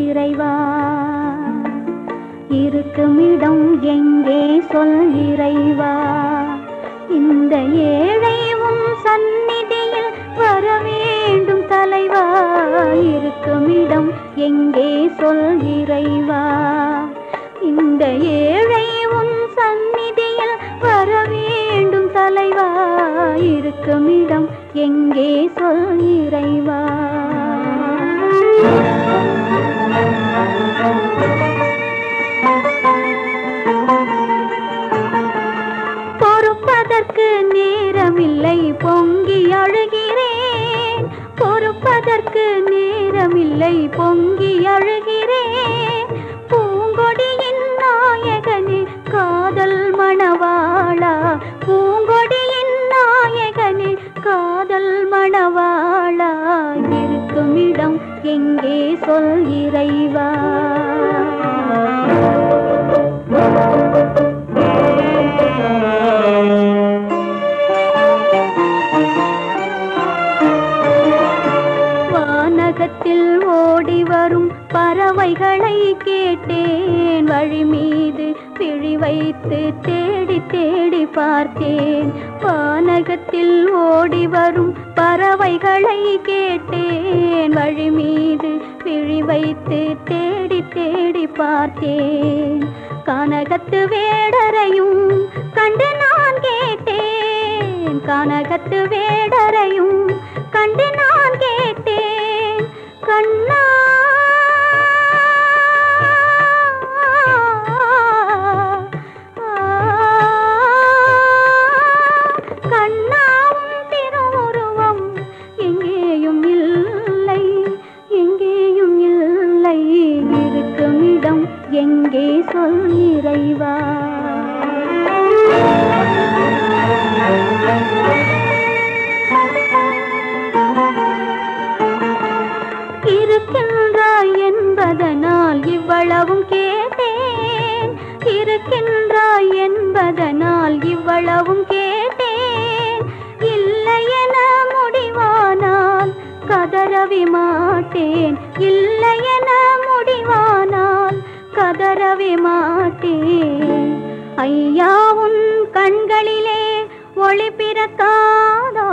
இறைவா இருக்குமிடம் எங்கே சொல் இறைவா இந்த ஏழை உன் சந்நிதியில் வர வேண்டும் தலைவா இருக்குமிடம் எங்கே சொல் இறைவா இந்த ஏழை உன் சந்நிதியில் வர வேண்டும் தலைவா இருக்குமிடம் எங்கே சொல் இறைவா பொறுப்பதற்கு நேரமில்லை பொங்கி அழுகிறேன் பொறுப்பதற்கு நேரமில்லை பொங்கி அழுகிறேன் பூங்கொடியின் நாயகனே காதல் மணவாளா பூங்கொடியின் நாயகனே காதல் மணவாளா இருக்குமிடம் எங்கே சொல் இறைவா வானகத்தில் ஓடி வரும் பறவைகளை கேட்டேன் வழி மீது பிழி வைத்து தேடி தேடி பார்த்தேன் வானகத்தில் ஓடி வரும் பறவைகளை கேட்டேன் வழி மீது பிழி வைத்து தேடி தேடி பார்த்தேன் கனகத்து வேடரையும் கண்டு நான் கேட்டேன் கனகத்து வேடரையும் கண்டு நான் கேட்டேன் கண்ணா கண்ணாவும் திருவுருவம் எங்கேயும் இல்லை எங்கேயும் இல்லை இருக்குமிடம் எங்கே சொல் இறைவா இருக்கின்றாய் என்பதனால் இவ்வளவும் கேட்டேன் இருக்கின்றாய் என்பதனால் இவ்வளவும் கேட்டேன் இல்லை என முடிவானால் கதறவே மாட்டேன் இல்லை என முடிவானால் கதறவே மாட்டேன் ஐயா உன் கண்களிலே ஒளி பிறக்காதா